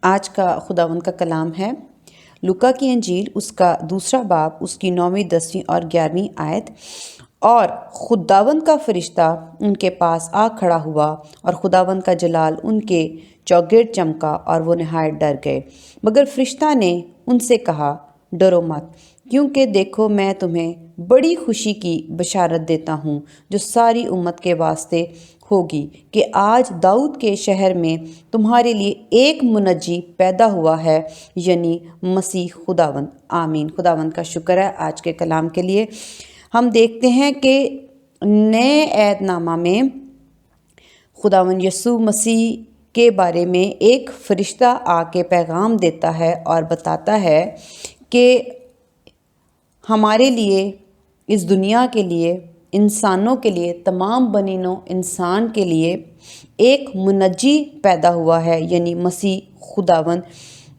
آج کا خداوند کا کلام ہے لوکا کی انجیل، اس کا 2 باب، اس کی 9ویں 10ویں اور 11ویں آیت۔ اور خداوند کا فرشتہ ان کے پاس آ کھڑا ہوا اور خداوند کا جلال ان کے چوگرد چمکا اور وہ نہایت ڈر گئے۔ مگر فرشتہ نے ان سے کہا، ڈرو مت، کیونکہ دیکھو میں تمہیں بڑی خوشی کی بشارت دیتا ہوں جو ساری امت کے واسطے ہوگی، کہ آج داؤد کے شہر میں تمہارے لیے ایک منجی پیدا ہوا ہے، یعنی مسیح خداوند۔ آمین۔ خداوند کا شکر ہے آج کے کلام کے لیے۔ ہم دیکھتے ہیں کہ نئے عہد نامہ میں خداوند یسوع مسیح کے بارے میں ایک فرشتہ آ کے پیغام دیتا ہے اور بتاتا ہے کہ ہمارے لیے، اس دنیا کے لیے، انسانوں کے لیے، تمام بنی نوع انسان کے لیے ایک منجی پیدا ہوا ہے، یعنی مسیح خداوند،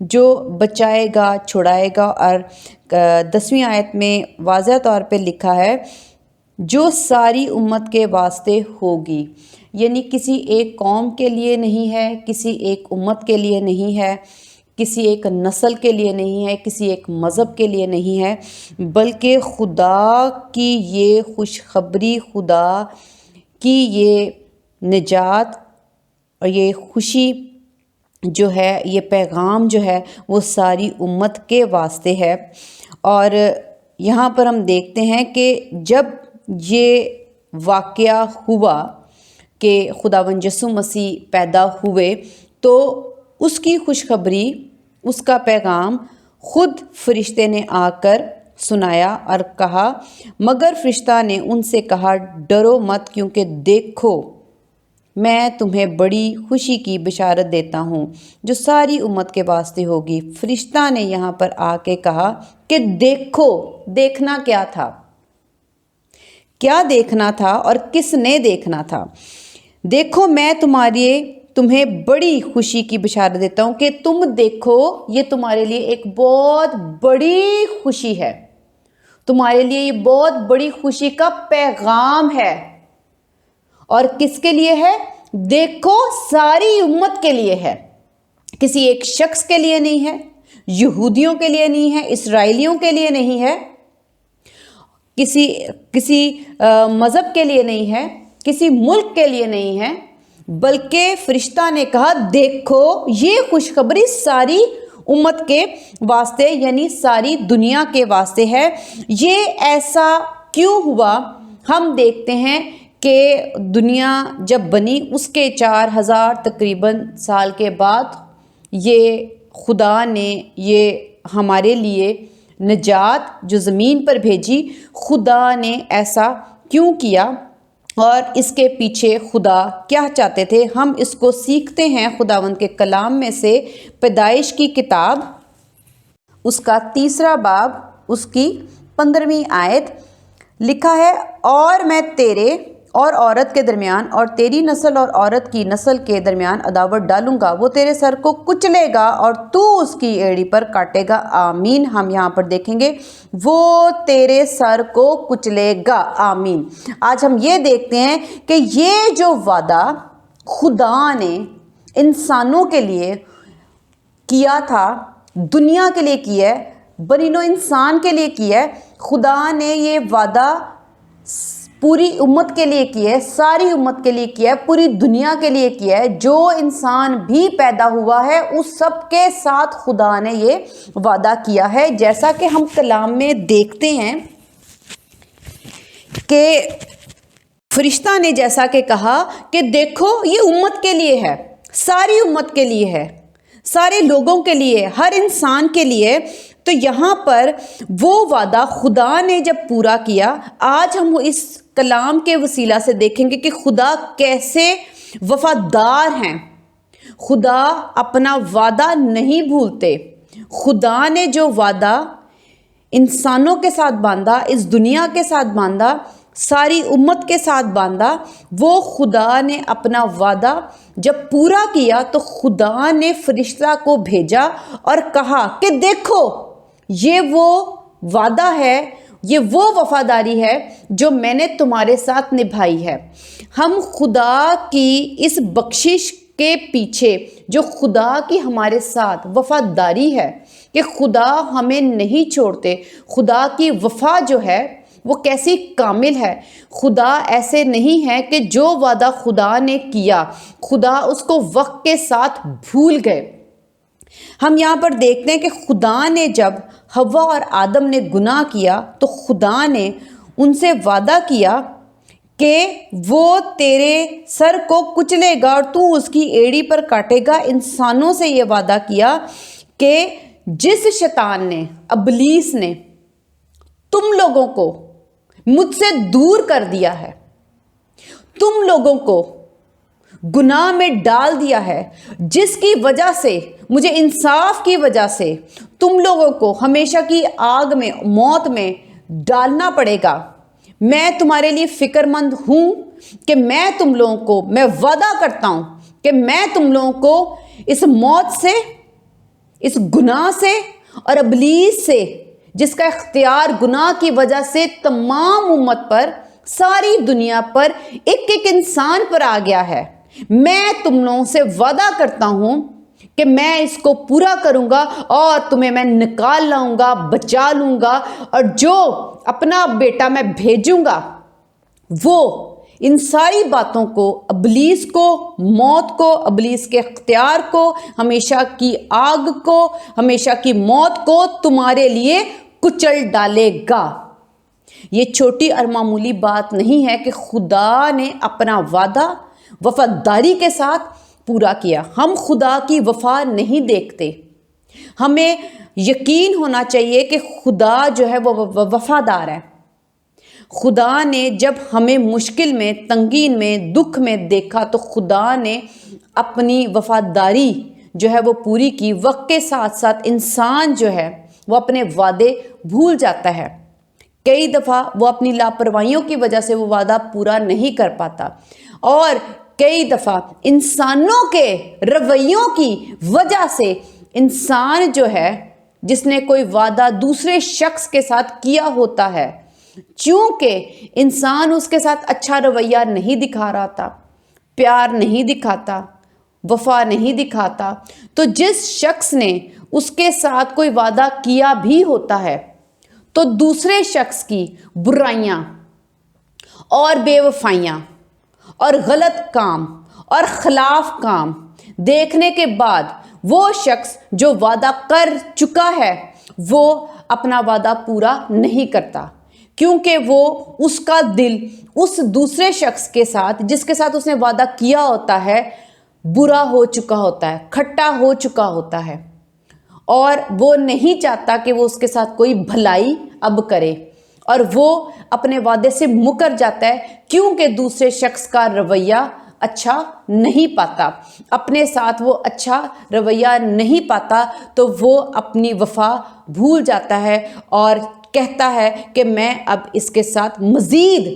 جو بچائے گا، چھڑائے گا۔ اور 10ویں آیت میں واضح طور پہ لکھا ہے جو ساری امت کے واسطے ہوگی، یعنی کسی ایک قوم کے لیے نہیں ہے، کسی ایک امت کے لیے نہیں ہے، کسی ایک نسل کے لیے نہیں ہے، کسی ایک مذہب کے لیے نہیں ہے، بلکہ خدا کی یہ خوشخبری، خدا کی یہ نجات اور یہ خوشی جو ہے، یہ پیغام جو ہے، وہ ساری امت کے واسطے ہے۔ اور یہاں پر ہم دیکھتے ہیں کہ جب یہ واقعہ ہوا کہ خداوند یسوع مسیح پیدا ہوئے، تو اس کی خوشخبری، اس کا پیغام خود فرشتے نے آ کر سنایا اور کہا، مگر فرشتہ نے ان سے کہا، ڈرو مت، کیونکہ دیکھو میں تمہیں بڑی خوشی کی بشارت دیتا ہوں جو ساری امت کے واسطے ہوگی۔ فرشتہ نے یہاں پر آ کے کہا کہ دیکھو، دیکھنا کیا تھا؟ کیا دیکھنا تھا اور کس نے دیکھنا تھا؟ دیکھو میں تمہیں بڑی خوشی کی بشارت دیتا ہوں کہ تم دیکھو، یہ تمہارے لیے ایک بہت بڑی خوشی ہے، تمہارے لیے یہ بہت بڑی خوشی کا پیغام ہے۔ اور کس کے لیے ہے؟ دیکھو ساری امت کے لیے ہے، کسی ایک شخص کے لیے نہیں ہے، یہودیوں کے لیے نہیں ہے، اسرائیلیوں کے لیے نہیں ہے، کسی مذہب کے لیے نہیں ہے، کسی ملک کے لیے نہیں ہے، بلکہ فرشتہ نے کہا دیکھو یہ خوشخبری ساری امت کے واسطے، یعنی ساری دنیا کے واسطے ہے۔ یہ ایسا کیوں ہوا؟ ہم دیکھتے ہیں کہ دنیا جب بنی اس کے 4000 تقریباً سال کے بعد یہ خدا نے یہ ہمارے لیے نجات جو زمین پر بھیجی، خدا نے ایسا کیوں کیا اور اس کے پیچھے خدا کیا چاہتے تھے؟ ہم اس کو سیکھتے ہیں خداوند کے کلام میں سے۔ پیدائش کی کتاب، اس کا 3 باب، اس کی 15ویں آیت لکھا ہے، اور میں تیرے اور عورت کے درمیان اور تیری نسل اور عورت کی نسل کے درمیان عداوت ڈالوں گا، وہ تیرے سر کو کچلے گا اور تو اس کی ایڑی پر کاٹے گا۔ آمین۔ ہم یہاں پر دیکھیں گے وہ تیرے سر کو کچلے گا۔ آمین۔ آج ہم یہ دیکھتے ہیں کہ یہ جو وعدہ خدا نے انسانوں کے لیے کیا تھا، دنیا کے لیے کیا ہے، بنی نوع انسان کے لیے کیا ہے، خدا نے یہ وعدہ پوری امت کے لیے کیا ہے، ساری امت کے لیے کیا ہے، پوری دنیا کے لیے کیا ہے۔ جو انسان بھی پیدا ہوا ہے اس سب کے ساتھ خدا نے یہ وعدہ کیا ہے، جیسا کہ ہم کلام میں دیکھتے ہیں کہ فرشتہ نے جیسا کہ کہا کہ دیکھو یہ امت کے لیے ہے، ساری امت کے لیے ہے، سارے لوگوں کے لیے، ہر انسان کے لیے۔ تو یہاں پر وہ وعدہ خدا نے جب پورا کیا، آج ہم اس کلام کے وسیلہ سے دیکھیں گے کہ خدا کیسے وفادار ہیں۔ خدا اپنا وعدہ نہیں بھولتے۔ خدا نے جو وعدہ انسانوں کے ساتھ باندھا، اس دنیا کے ساتھ باندھا، ساری امت کے ساتھ باندھا، وہ خدا نے اپنا وعدہ جب پورا کیا تو خدا نے فرشتہ کو بھیجا اور کہا کہ دیکھو یہ وہ وعدہ ہے، یہ وہ وفاداری ہے جو میں نے تمہارے ساتھ نبھائی ہے۔ ہم خدا کی اس بخشش کے پیچھے جو خدا کی ہمارے ساتھ وفاداری ہے کہ خدا ہمیں نہیں چھوڑتے، خدا کی وفا جو ہے وہ کیسی کامل ہے۔ خدا ایسے نہیں ہے کہ جو وعدہ خدا نے کیا خدا اس کو وقت کے ساتھ بھول گئے۔ ہم یہاں پر دیکھتے ہیں کہ خدا نے جب حوا اور آدم نے گناہ کیا تو خدا نے ان سے وعدہ کیا کہ وہ تیرے سر کو کچلے گا اور تو اس کی ایڑی پر کاٹے گا۔ انسانوں سے یہ وعدہ کیا کہ جس شیطان نے، ابلیس نے تم لوگوں کو مجھ سے دور کر دیا ہے، تم لوگوں کو گناہ میں ڈال دیا ہے، جس کی وجہ سے مجھے انصاف کی وجہ سے تم لوگوں کو ہمیشہ کی آگ میں، موت میں ڈالنا پڑے گا، میں تمہارے لیے فکر مند ہوں کہ میں تم لوگوں کو، میں وعدہ کرتا ہوں کہ میں تم لوگوں کو اس موت سے، اس گناہ سے اور ابلیس سے جس کا اختیار گناہ کی وجہ سے تمام امت پر، ساری دنیا پر، ایک ایک انسان پر آ گیا ہے، میں تم لوگوں سے وعدہ کرتا ہوں کہ میں اس کو پورا کروں گا اور تمہیں میں نکال لاؤں گا، بچا لوں گا، اور جو اپنا بیٹا میں بھیجوں گا وہ ان ساری باتوں کو، ابلیس کو، موت کو، ابلیس کے اختیار کو، ہمیشہ کی آگ کو، ہمیشہ کی موت کو تمہارے لیے کچل ڈالے گا۔ یہ چھوٹی اور معمولی بات نہیں ہے کہ خدا نے اپنا وعدہ وفاداری کے ساتھ پورا کیا۔ ہم خدا کی وفا نہیں دیکھتے، ہمیں یقین ہونا چاہیے کہ خدا جو ہے وہ وفادار ہے۔ خدا نے جب ہمیں مشکل میں، تنگین میں، دکھ میں دیکھا تو خدا نے اپنی وفاداری جو ہے وہ پوری کی۔ وقت کے ساتھ ساتھ انسان جو ہے وہ اپنے وعدے بھول جاتا ہے، کئی دفعہ وہ اپنی لاپرواہیوں کی وجہ سے وہ وعدہ پورا نہیں کر پاتا، اور کئی دفعہ انسانوں کے رویوں کی وجہ سے انسان جو ہے جس نے کوئی وعدہ دوسرے شخص کے ساتھ کیا ہوتا ہے، چونکہ انسان اس کے ساتھ اچھا رویہ نہیں دکھا رہا تھا، پیار نہیں دکھاتا، وفا نہیں دکھاتا، تو جس شخص نے اس کے ساتھ کوئی وعدہ کیا بھی ہوتا ہے تو دوسرے شخص کی برائیاں اور بے وفائیاں اور غلط کام اور خلاف کام دیکھنے کے بعد وہ شخص جو وعدہ کر چکا ہے وہ اپنا وعدہ پورا نہیں کرتا، کیونکہ وہ اس کا دل اس دوسرے شخص کے ساتھ جس کے ساتھ اس نے وعدہ کیا ہوتا ہے برا ہو چکا ہوتا ہے، کھٹا ہو چکا ہوتا ہے، اور وہ نہیں چاہتا کہ وہ اس کے ساتھ کوئی بھلائی اب کرے، اور وہ اپنے وعدے سے مکر جاتا ہے کیونکہ دوسرے شخص کا رویہ اچھا نہیں پاتا، اپنے ساتھ وہ اچھا رویہ نہیں پاتا، تو وہ اپنی وفا بھول جاتا ہے اور کہتا ہے کہ میں اب اس کے ساتھ مزید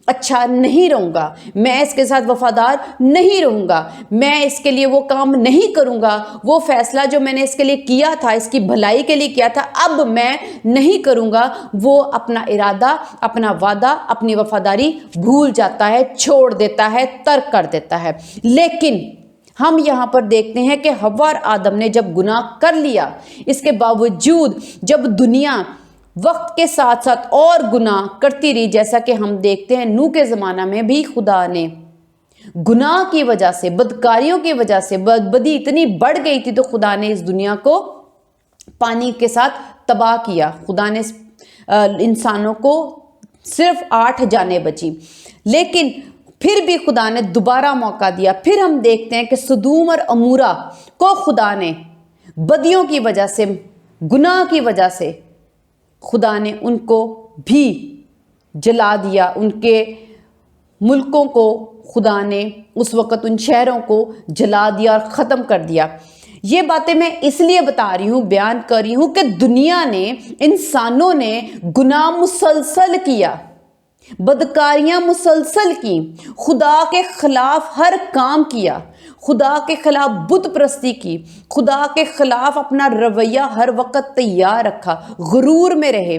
اچھا نہیں رہوں گا، میں اس کے ساتھ وفادار نہیں رہوں گا، میں اس کے لیے وہ کام نہیں کروں گا، وہ فیصلہ جو میں نے اس کے لیے کیا تھا، اس کی بھلائی کے لیے کیا تھا، اب میں نہیں کروں گا۔ وہ اپنا ارادہ، اپنا وعدہ، اپنی وفاداری بھول جاتا ہے، چھوڑ دیتا ہے، ترک کر دیتا ہے۔ لیکن ہم یہاں پر دیکھتے ہیں کہ حوا اور آدم نے جب گناہ کر لیا، اس کے باوجود جب دنیا وقت کے ساتھ ساتھ اور گناہ کرتی رہی، جیسا کہ ہم دیکھتے ہیں نوح کے زمانہ میں بھی خدا نے گناہ کی وجہ سے، بدکاریوں کی وجہ سے، بدی اتنی بڑھ گئی تھی تو خدا نے اس دنیا کو پانی کے ساتھ تباہ کیا۔ خدا نے انسانوں کو صرف 8 جانیں بچی، لیکن پھر بھی خدا نے دوبارہ موقع دیا۔ پھر ہم دیکھتے ہیں کہ سدوم اور عمورہ کو خدا نے بدیوں کی وجہ سے، گناہ کی وجہ سے خدا نے ان کو بھی جلا دیا، ان کے ملکوں کو خدا نے اس وقت ان شہروں کو جلا دیا اور ختم کر دیا۔ یہ باتیں میں اس لیے بتا رہی ہوں، بیان کر رہی ہوں کہ دنیا نے، انسانوں نے گناہ مسلسل کیا، بدکاریاں مسلسل کی، خدا کے خلاف ہر کام کیا، خدا کے خلاف بت پرستی کی، خدا کے خلاف اپنا رویہ ہر وقت تیار رکھا، غرور میں رہے،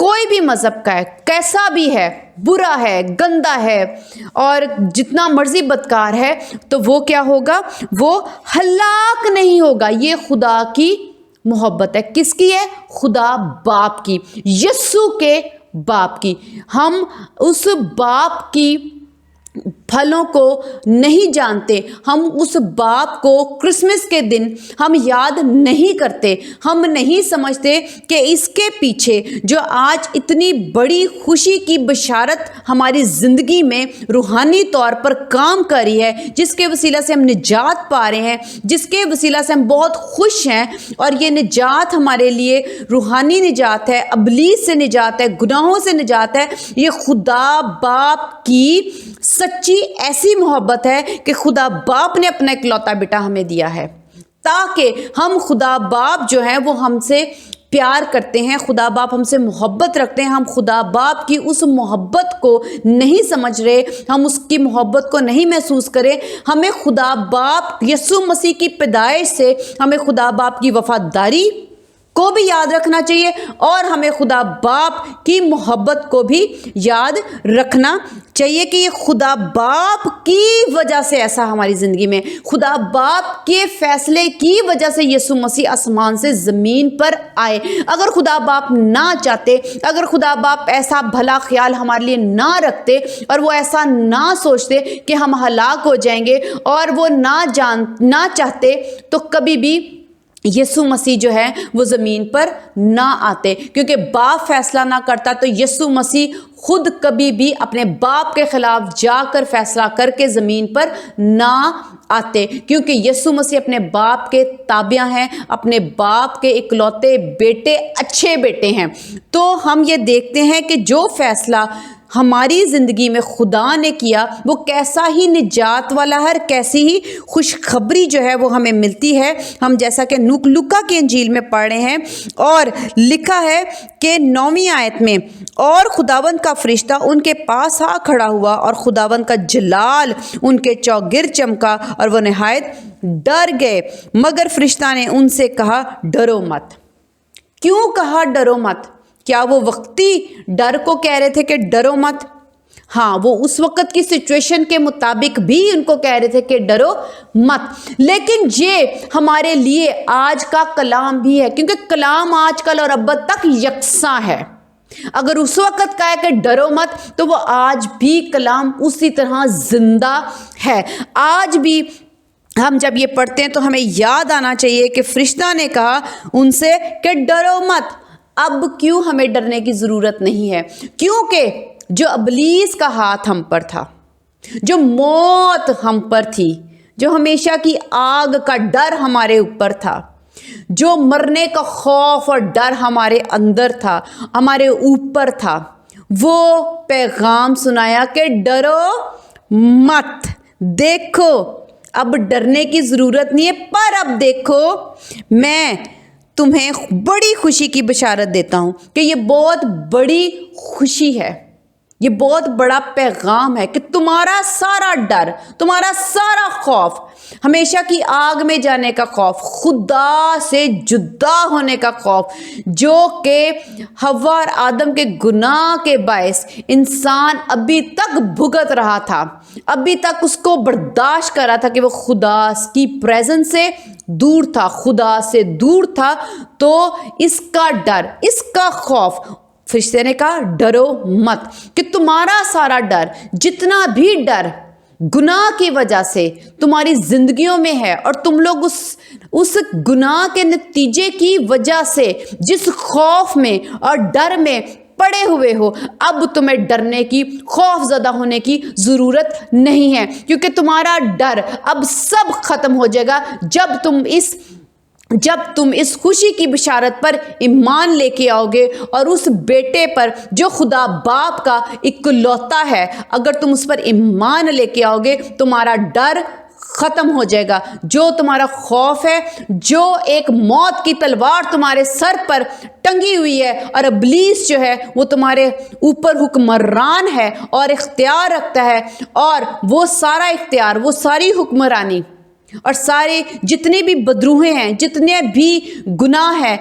کوئی بھی مذہب کا ہے، کیسا بھی ہے، برا ہے، گندا ہے اور جتنا مرضی بدکار ہے، تو وہ کیا ہوگا؟ وہ ہلاک نہیں ہوگا۔ یہ خدا کی محبت ہے۔ کس کی ہے؟ خدا باپ کی، یسوع کے باپ کی۔ ہم اس باپ کی پھلوں کو نہیں جانتے، ہم اس باپ کو کرسمس کے دن ہم یاد نہیں کرتے، ہم نہیں سمجھتے کہ اس کے پیچھے جو آج اتنی بڑی خوشی کی بشارت ہماری زندگی میں روحانی طور پر کام کر رہی ہے، جس کے وسیلہ سے ہم نجات پا رہے ہیں، جس کے وسیلہ سے ہم بہت خوش ہیں، اور یہ نجات ہمارے لیے روحانی نجات ہے، ابلیس سے نجات ہے، گناہوں سے نجات ہے۔ یہ خدا باپ کی سچی ایسی محبت ہے کہ خدا باپ نے اپنا اکلوتا بیٹا ہمیں دیا ہے، تاکہ ہم خدا باپ جو ہیں وہ ہم سے پیار کرتے ہیں، خدا باپ ہم سے محبت رکھتے ہیں۔ ہم خدا باپ کی اس محبت کو نہیں سمجھ رہے، ہم اس کی محبت کو نہیں محسوس کریں۔ ہمیں خدا باپ یسوع مسیح کی پیدائش سے ہمیں خدا باپ کی وفاداری کو بھی یاد رکھنا چاہیے، اور ہمیں خدا باپ کی محبت کو بھی یاد رکھنا چاہیے کہ یہ خدا باپ کی وجہ سے ایسا ہماری زندگی میں، خدا باپ کے فیصلے کی وجہ سے یسوع مسیح آسمان سے زمین پر آئے۔ اگر خدا باپ نہ چاہتے، اگر خدا باپ ایسا بھلا خیال ہمارے لیے نہ رکھتے، اور وہ ایسا نہ سوچتے کہ ہم ہلاک ہو جائیں گے، اور وہ نہ چاہتے، تو کبھی بھی یسوع مسیح جو ہے وہ زمین پر نہ آتے، کیونکہ باپ فیصلہ نہ کرتا تو یسوع مسیح خود کبھی بھی اپنے باپ کے خلاف جا کر فیصلہ کر کے زمین پر نہ آتے، کیونکہ یسوع مسیح اپنے باپ کے تابع ہیں، اپنے باپ کے اکلوتے بیٹے، اچھے بیٹے ہیں۔ تو ہم یہ دیکھتے ہیں کہ جو فیصلہ ہماری زندگی میں خدا نے کیا وہ کیسا ہی نجات والا ہے، کیسی ہی خوشخبری جو ہے وہ ہمیں ملتی ہے۔ ہم جیسا کہ لوکا کی انجیل میں پڑھ رہے ہیں، اور لکھا ہے کہ 9ویں آیت میں، اور خداوند کا فرشتہ ان کے پاس آ کھڑا ہوا، اور خداوند کا جلال ان کے چوگرد چمکا، اور وہ نہایت ڈر گئے، مگر فرشتہ نے ان سے کہا ڈرو مت۔ کیوں کہا ڈرو مت؟ کیا وہ وقتی ڈر کو کہہ رہے تھے کہ ڈرو مت؟ ہاں، وہ اس وقت کی سچویشن کے مطابق بھی ان کو کہہ رہے تھے کہ ڈرو مت، لیکن یہ ہمارے لیے آج کا کلام بھی ہے، کیونکہ کلام آج کل اور ابد تک یکساں ہے۔ اگر اس وقت کہا ہے کہ ڈرو مت، تو وہ آج بھی کلام اسی طرح زندہ ہے۔ آج بھی ہم جب یہ پڑھتے ہیں تو ہمیں یاد آنا چاہیے کہ فرشتہ نے کہا ان سے کہ ڈرو مت۔ اب کیوں ہمیں ڈرنے کی ضرورت نہیں ہے؟ کیونکہ جو ابلیس کا ہاتھ ہم پر تھا، جو موت ہم پر تھی، جو ہمیشہ کی آگ کا ڈر ہمارے اوپر تھا، جو مرنے کا خوف اور ڈر ہمارے اندر تھا، ہمارے اوپر تھا، وہ پیغام سنایا کہ ڈرو مت۔ دیکھو اب ڈرنے کی ضرورت نہیں ہے، پر اب دیکھو میں تمہیں بڑی خوشی کی بشارت دیتا ہوں کہ یہ بہت بڑی خوشی ہے، یہ بہت بڑا پیغام ہے کہ تمہارا سارا ڈر، تمہارا سارا خوف، ہمیشہ کی آگ میں جانے کا خوف، خدا سے جدا ہونے کا خوف، جو کہ حوا اور آدم کے گناہ کے باعث انسان ابھی تک بھگت رہا تھا، ابھی تک اس کو برداشت کر رہا تھا کہ وہ خدا کی پریزنس سے دور تھا، خدا سے دور تھا، تو اس کا ڈر، اس کا خوف، فرشتے نے کہا ڈرو مت، کہ تمہارا سارا ڈر، جتنا بھی ڈر گناہ کی وجہ سے تمہاری زندگیوں میں ہے، اور تم لوگ اس گناہ کے نتیجے کی وجہ سے جس خوف میں اور ڈر میں پڑے ہوئے ہو، اب تمہیں ڈرنے کی، خوف زدہ ہونے کی ضرورت نہیں ہے، کیونکہ تمہارا ڈر اب سب ختم ہو جائے گا جب تم اس خوشی کی بشارت پر ایمان لے کے آؤ گے، اور اس بیٹے پر جو خدا باپ کا اکلوتا ہے، اگر تم اس پر ایمان لے کے آؤ گے، تمہارا ڈر ختم ہو جائے گا۔ جو تمہارا خوف ہے، جو ایک موت کی تلوار تمہارے سر پر ٹنگی ہوئی ہے، اور ابلیس جو ہے وہ تمہارے اوپر حکمران ہے اور اختیار رکھتا ہے، اور وہ سارا اختیار، وہ ساری حکمرانی اور سارے جتنے بھی بدروہیں ہیں، جتنے بھی گناہ ہیں،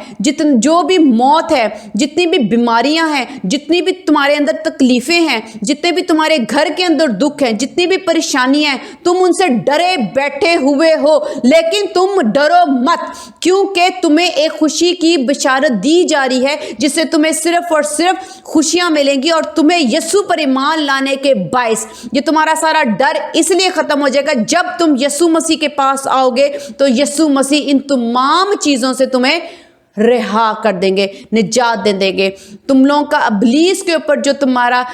جو بھی موت ہے، جتنی بھی بیماریاں ہیں، جتنی بھی تمہارے اندر تکلیفیں ہیں، جتنے بھی تمہارے گھر کے اندر دکھ ہیں، جتنی بھی پریشانیاں ہیں، تم ان سے ڈرے بیٹھے ہوئے ہو، لیکن تم ڈرو مت، کیونکہ تمہیں ایک خوشی کی بشارت دی جا رہی ہے جس سے تمہیں صرف اور صرف خوشیاں ملیں گی، اور تمہیں یسوع پر ایمان لانے کے باعث یہ تمہارا سارا ڈر اس لیے ختم ہو جائے گا۔ جب تم یسوع مسیح کے پاس آؤ گے تو یسوع مسیح ان تمام چیزوں سے تمہیں رہا کر دیں گے، نجات دے دیں گے۔ تم لوگوں کا ابلیس کے اوپر جو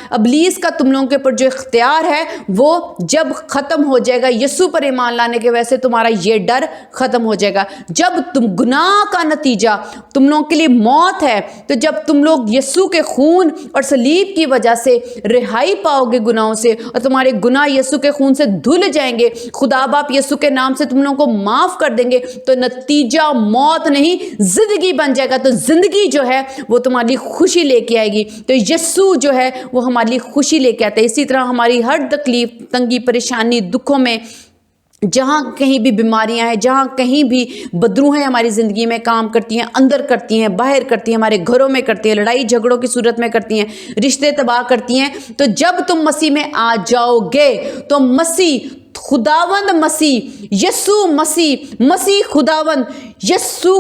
ابلیس کا تم لوگوں کے اوپر جو اختیار ہے وہ جب ختم ہو جائے گا یسوع پر ایمان لانے کے وجہ سے، تمہارا یہ ڈر ختم ہو جائے گا۔ جب تم گناہ کا نتیجہ تم لوگوں کے لیے موت ہے، تو جب تم لوگ یسوع کے خون اور صلیب کی وجہ سے رہائی پاؤ گے گناہوں سے، اور تمہارے گناہ یسوع کے خون سے دھل جائیں گے، خدا باپ یسوع کے نام سے تم لوگوں کو معاف کر دیں گے، تو نتیجہ موت نہیں زندگی بن جائے گا۔ تو زندگی جو ہے وہ تمہاری لیے خوشی لے کے آئے گی۔ تو یسوع جو ہے وہ ہمارے لیے خوشی لے کے آتا ہے۔ اسی طرح ہماری ہر تکلیف، تنگی، پریشانی، دکھوں میں، جہاں کہیں بھی بیماریاں ہیں، جہاں کہیں بھی بدروہیں ہماری زندگی میں کام کرتی ہیں، اندر کرتی ہیں، باہر کرتی ہیں، ہمارے گھروں میں کرتی ہیں، لڑائی جھگڑوں کی صورت میں کرتی ہیں، رشتے تباہ کرتی ہیں، تو جب تم مسیح میں آ جاؤ گے تو مسیح، خداوند مسیح، یسوع مسیح خداوند یسوع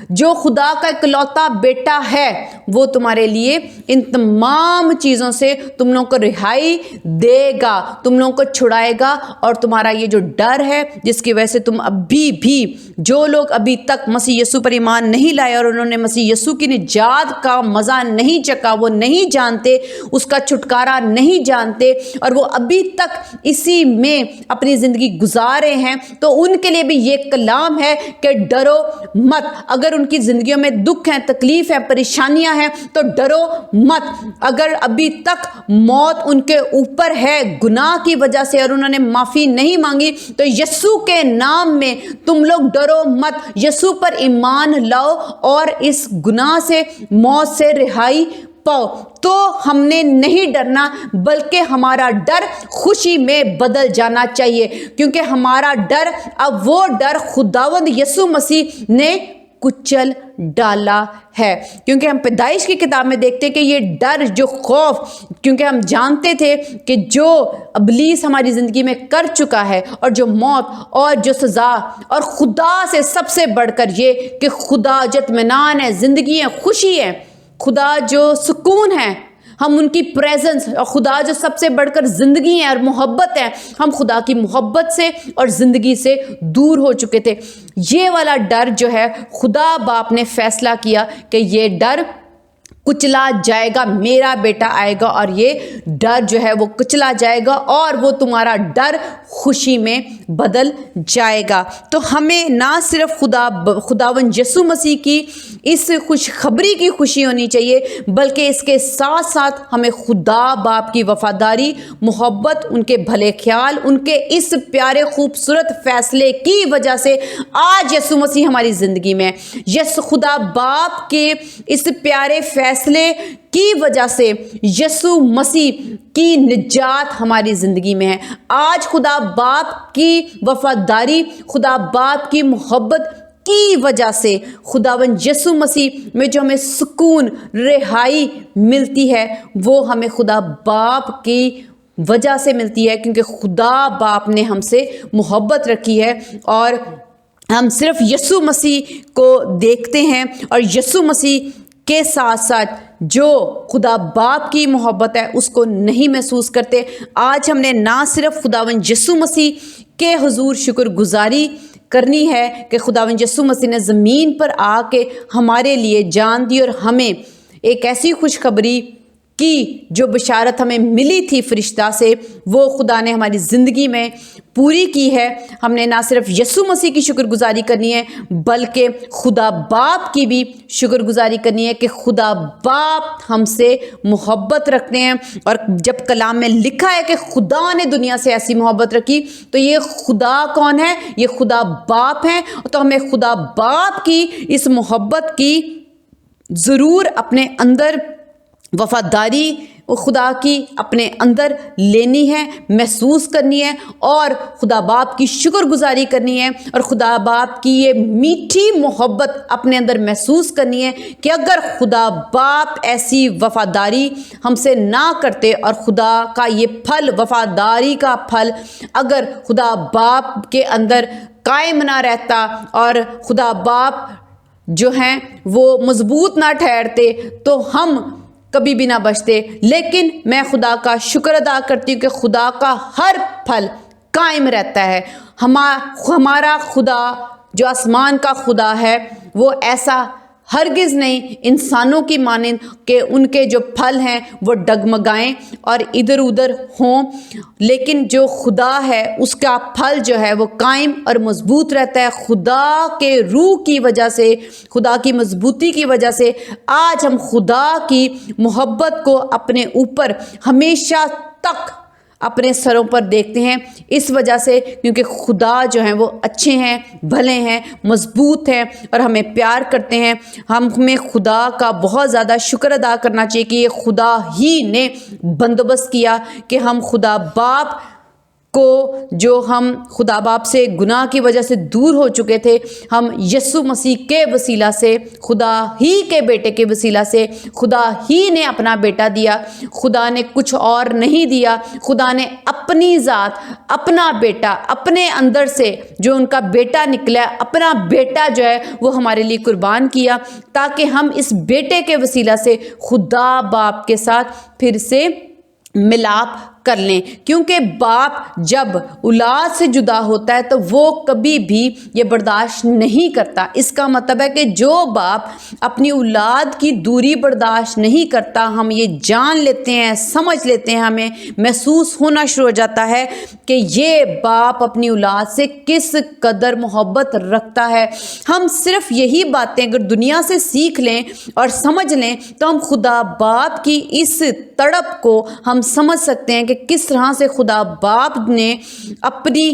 جو خدا کا اکلوتا بیٹا ہے، وہ تمہارے لیے ان تمام چیزوں سے تم لوگوں کو رہائی دے گا، تم لوگوں کو چھڑائے گا، اور تمہارا یہ جو ڈر ہے جس کی وجہ سے تم ابھی بھی، جو لوگ ابھی تک مسیح یسوع پر ایمان نہیں لائے اور انہوں نے مسیح یسوع کی نجات کا مزہ نہیں چکھا، وہ نہیں جانتے، اس کا چھٹکارا نہیں جانتے، اور وہ ابھی تک اسی میں اپنی زندگی گزارے ہیں، تو ان کے لیے بھی یہ کلام ہے کہ ڈرو مت۔ اگر ان کی زندگیوں میں دکھ ہیں، تکلیف ہے، پریشانیاں ہیں، تو ڈرو مت۔ اگر ابھی تک موت ان کے اوپر ہے گناہ کی وجہ سے اور انہوں نے معافی نہیں مانگی، تو یسوع کے نام میں تم لوگ ڈرو مت، یسوع پر ایمان لاؤ اور اس گناہ سے، موت سے رہائی پاؤ۔ تو ہم نے نہیں ڈرنا، بلکہ ہمارا ڈر خوشی میں بدل جانا چاہیے، کیونکہ ہمارا ڈر، اب وہ ڈر خداوند یسوع مسیح نے کچل ڈالا ہے۔ کیونکہ ہم پیدائش کی کتاب میں دیکھتے کہ یہ ڈر، جو خوف، کیونکہ ہم جانتے تھے کہ جو ابلیس ہماری زندگی میں کر چکا ہے، اور جو موت اور جو سزا، اور خدا سے سب سے بڑھ کر یہ کہ خدا جو اطمینان ہے، زندگی ہے، خوشی ہے، خدا جو سکون ہے، ہم ان کی پریزنس، اور خدا جو سب سے بڑھ کر زندگی ہے اور محبت ہے، ہم خدا کی محبت سے اور زندگی سے دور ہو چکے تھے۔ یہ والا ڈر جو ہے، خدا باپ نے فیصلہ کیا کہ یہ ڈر کچلا جائے گا، میرا بیٹا آئے گا اور یہ ڈر جو ہے وہ کچلا جائے گا، اور وہ تمہارا ڈر خوشی میں بدل جائے گا۔ تو ہمیں نہ صرف خداوند یسوع مسیح کی اس خوشخبری کی خوشی ہونی چاہیے، بلکہ اس کے ساتھ ساتھ ہمیں خدا باپ کی وفاداری، محبت، ان کے بھلے خیال، ان کے اس پیارے خوبصورت فیصلے کی وجہ سے آج یسوع مسیح ہماری زندگی میں، خدا باپ کے اس پیارے فیصلے کی وجہ سے یسوع مسیح کی نجات ہماری زندگی میں ہے۔ آج خدا باپ کی وفاداری، خدا باپ کی محبت کی وجہ سے خداوند یسوع مسیح میں جو ہمیں سکون، رہائی ملتی ہے، وہ ہمیں خدا باپ کی وجہ سے ملتی ہے، کیونکہ خدا باپ نے ہم سے محبت رکھی ہے، اور ہم صرف یسوع مسیح کو دیکھتے ہیں، اور یسوع مسیح کے ساتھ ساتھ جو خدا باپ کی محبت ہے اس کو نہیں محسوس کرتے۔ آج ہم نے نہ صرف خداوند یسوع مسیح کے حضور شکر گزاری کرنی ہے کہ خداوند یسوع مسیح نے زمین پر آ کے ہمارے لیے جان دی، اور ہمیں ایک ایسی خوشخبری کی جو بشارت ہمیں ملی تھی فرشتہ سے، وہ خدا نے ہماری زندگی میں پوری کی ہے۔ ہم نے نہ صرف یسوع مسیح کی شکر گزاری کرنی ہے، بلکہ خدا باپ کی بھی شکر گزاری کرنی ہے کہ خدا باپ ہم سے محبت رکھتے ہیں، اور جب کلام میں لکھا ہے کہ خدا نے دنیا سے ایسی محبت رکھی، تو یہ خدا کون ہے؟ یہ خدا باپ ہیں۔ تو ہمیں خدا باپ کی اس محبت کی ضرور اپنے اندر وفاداری خدا کی اپنے اندر لینی ہے، محسوس کرنی ہے، اور خدا باپ کی شکر گزاری کرنی ہے، اور خدا باپ کی یہ میٹھی محبت اپنے اندر محسوس کرنی ہے کہ اگر خدا باپ ایسی وفاداری ہم سے نہ کرتے، اور خدا کا یہ پھل، وفاداری کا پھل اگر خدا باپ کے اندر قائم نہ رہتا، اور خدا باپ جو ہیں وہ مضبوط نہ ٹھہرتے، تو ہم کبھی بھی نہ بچتے۔ لیکن میں خدا کا شکر ادا کرتی ہوں کہ خدا کا ہر پھل قائم رہتا ہے۔ ہمارا خدا جو آسمان کا خدا ہے وہ ایسا ہرگز نہیں انسانوں کی مانند کہ ان کے جو پھل ہیں وہ ڈگمگائیں اور ادھر ادھر ہوں، لیکن جو خدا ہے اس کا پھل جو ہے وہ قائم اور مضبوط رہتا ہے۔ خدا کے روح کی وجہ سے، خدا کی مضبوطی کی وجہ سے آج ہم خدا کی محبت کو اپنے اوپر ہمیشہ تک اپنے سروں پر دیکھتے ہیں، اس وجہ سے کیونکہ خدا جو ہیں وہ اچھے ہیں، بھلے ہیں، مضبوط ہیں اور ہمیں پیار کرتے ہیں۔ ہمیں خدا کا بہت زیادہ شکر ادا کرنا چاہیے کہ یہ خدا ہی نے بندوبست کیا کہ ہم خدا باپ کو، جو ہم خدا باپ سے گناہ کی وجہ سے دور ہو چکے تھے، ہم یسوع مسیح کے وسیلہ سے، خدا ہی کے بیٹے کے وسیلہ سے، خدا ہی نے اپنا بیٹا دیا، خدا نے کچھ اور نہیں دیا، خدا نے اپنی ذات، اپنا بیٹا اپنے اندر سے جو ان کا بیٹا نکلا، اپنا بیٹا جو ہے وہ ہمارے لیے قربان کیا، تاکہ ہم اس بیٹے کے وسیلہ سے خدا باپ کے ساتھ پھر سے ملاپ کر لیں۔ کیونکہ باپ جب اولاد سے جدا ہوتا ہے تو وہ کبھی بھی یہ برداشت نہیں کرتا۔ اس کا مطلب ہے کہ جو باپ اپنی اولاد کی دوری برداشت نہیں کرتا، ہم یہ جان لیتے ہیں، سمجھ لیتے ہیں، ہمیں محسوس ہونا شروع ہو جاتا ہے کہ یہ باپ اپنی اولاد سے کس قدر محبت رکھتا ہے۔ ہم صرف یہی باتیں اگر دنیا سے سیکھ لیں اور سمجھ لیں تو ہم خدا باپ کی اس تڑپ کو ہم سمجھ سکتے ہیں کہ کس طرح سے خدا باپ نے اپنی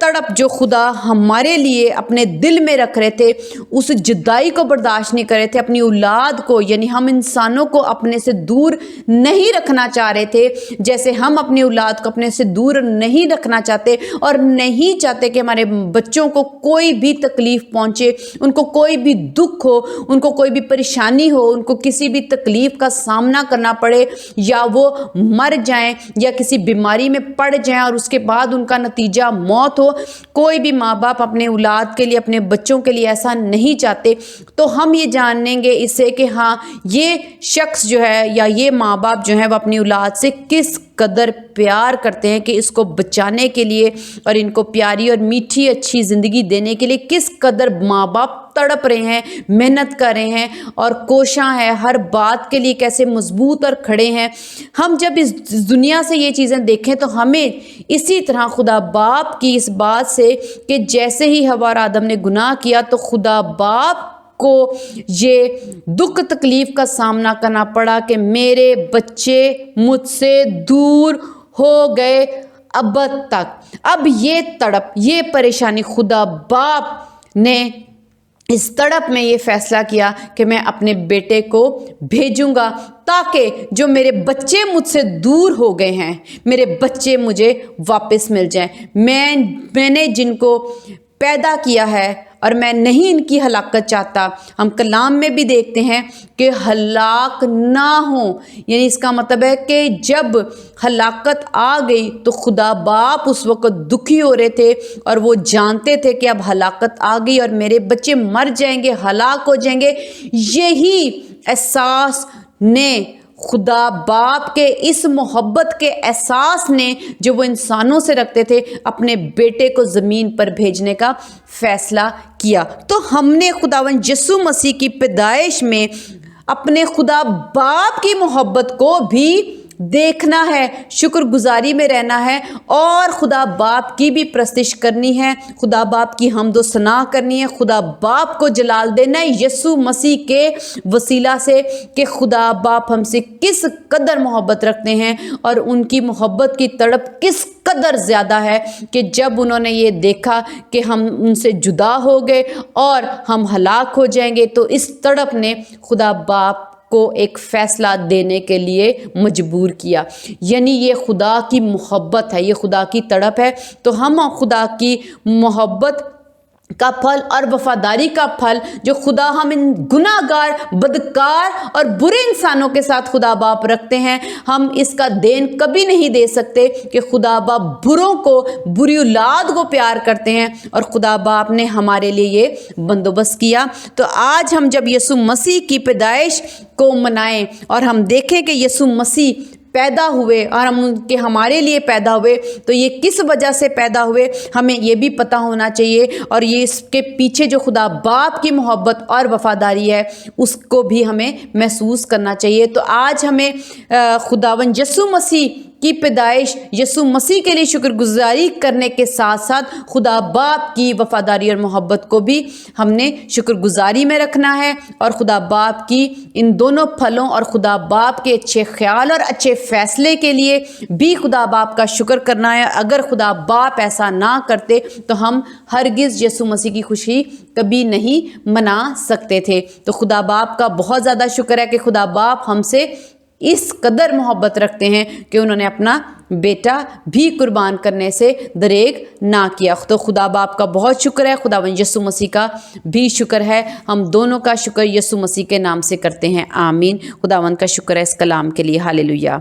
تڑپ جو خدا ہمارے لیے اپنے دل میں رکھ رہے تھے، اس جدائی کو برداشت نہیں کر رہے تھے، اپنی اولاد کو، یعنی ہم انسانوں کو اپنے سے دور نہیں رکھنا چاہ رہے تھے، جیسے ہم اپنی اولاد کو اپنے سے دور نہیں رکھنا چاہتے، اور نہیں چاہتے کہ ہمارے بچوں کو کوئی بھی تکلیف پہنچے، ان کو کوئی بھی دکھ ہو، ان کو کوئی بھی پریشانی ہو، ان کو کسی بھی تکلیف کا سامنا کرنا پڑے، یا وہ مر جائیں یا کسی بیماری میں پڑ جائیں اور اس کے بعد ان کا نتیجہ موت ہو۔ کوئی بھی ماں باپ اپنے اولاد کے لیے، اپنے بچوں کے لیے ایسا نہیں چاہتے۔ تو ہم یہ جانیں گے اس سے کہ ہاں یہ شخص جو ہے یا یہ ماں باپ جو ہیں وہ اپنی اولاد سے کس قدر پیار کرتے ہیں، کہ اس کو بچانے کے لیے اور ان کو پیاری اور میٹھی اچھی زندگی دینے کے لیے کس قدر ماں باپ تڑپ رہے ہیں، محنت کر رہے ہیں اور کوشاں ہیں، ہر بات کے لیے کیسے مضبوط اور کھڑے ہیں۔ ہم جب اس دنیا سے یہ چیزیں دیکھیں تو ہمیں اسی طرح خدا باپ کی اس بات سے کہ جیسے ہی حوا اور آدم نے گناہ کیا تو خدا باپ کو یہ دکھ تکلیف کا سامنا کرنا پڑا کہ میرے بچے مجھ سے دور ہو گئے ابد تک۔ اب یہ تڑپ، یہ پریشانی، خدا باپ نے اس تڑپ میں یہ فیصلہ کیا کہ میں اپنے بیٹے کو بھیجوں گا تاکہ جو میرے بچے مجھ سے دور ہو گئے ہیں، میرے بچے مجھے واپس مل جائیں۔ میں نے جن کو پیدا کیا ہے اور میں نہیں ان کی ہلاکت چاہتا۔ ہم کلام میں بھی دیکھتے ہیں کہ ہلاک نہ ہوں، یعنی اس کا مطلب ہے کہ جب ہلاکت آ گئی تو خدا باپ اس وقت دکھی ہو رہے تھے اور وہ جانتے تھے کہ اب ہلاکت آ گئی اور میرے بچے مر جائیں گے، ہلاک ہو جائیں گے۔ یہی احساس نے خدا باپ کے اس محبت کے احساس نے جو وہ انسانوں سے رکھتے تھے، اپنے بیٹے کو زمین پر بھیجنے کا فیصلہ کیا۔ تو ہم نے خداوند یسوع مسیح کی پیدائش میں اپنے خدا باپ کی محبت کو بھی دیکھنا ہے، شکر گزاری میں رہنا ہے اور خدا باپ کی بھی پرستش کرنی ہے، خدا باپ کی حمد و ثنا کرنی ہے، خدا باپ کو جلال دینا ہے یسوع مسیح کے وسیلہ سے کہ خدا باپ ہم سے کس قدر محبت رکھتے ہیں اور ان کی محبت کی تڑپ کس قدر زیادہ ہے کہ جب انہوں نے یہ دیکھا کہ ہم ان سے جدا ہو گئے اور ہم ہلاک ہو جائیں گے تو اس تڑپ نے خدا باپ کو ایک فیصلہ دینے کے لیے مجبور کیا۔ یعنی یہ خدا کی محبت ہے، یہ خدا کی تڑپ ہے۔ تو ہم خدا کی محبت کا پھل اور وفاداری کا پھل جو خدا ہم ان گناہ گار، بدکار اور برے انسانوں کے ساتھ خدا باپ رکھتے ہیں، ہم اس کا دین کبھی نہیں دے سکتے کہ خدا باپ بروں کو، بری اولاد کو پیار کرتے ہیں، اور خدا باپ نے ہمارے لیے یہ بندوبست کیا۔ تو آج ہم جب یسوع مسیح کی پیدائش کو منائیں اور ہم دیکھیں کہ یسوع مسیح پیدا ہوئے اور ہم ان کے ہمارے لیے پیدا ہوئے، تو یہ کس وجہ سے پیدا ہوئے ہمیں یہ بھی پتہ ہونا چاہیے، اور یہ اس کے پیچھے جو خدا باپ کی محبت اور وفاداری ہے اس کو بھی ہمیں محسوس کرنا چاہیے۔ تو آج ہمیں خداوند یسوع مسیح کی پیدائش، یسوع مسیح کے لیے شکر گزاری کرنے کے ساتھ ساتھ خدا باپ کی وفاداری اور محبت کو بھی ہم نے شکر گزاری میں رکھنا ہے، اور خدا باپ کی ان دونوں پھلوں اور خدا باپ کے اچھے خیال اور اچھے فیصلے کے لیے بھی خدا باپ کا شکر کرنا ہے۔ اگر خدا باپ ایسا نہ کرتے تو ہم ہرگز یسوع مسیح کی خوشی کبھی نہیں منا سکتے تھے۔ تو خدا باپ کا بہت زیادہ شکر ہے کہ خدا باپ ہم سے اس قدر محبت رکھتے ہیں کہ انہوں نے اپنا بیٹا بھی قربان کرنے سے دریغ نہ کیا۔ تو خدا باپ کا بہت شکر ہے، خداوند یسوع مسیح کا بھی شکر ہے۔ ہم دونوں کا شکر یسوع مسیح کے نام سے کرتے ہیں، آمین۔ خداوند کا شکر ہے اس کلام کے لیے، ہاللیلویا۔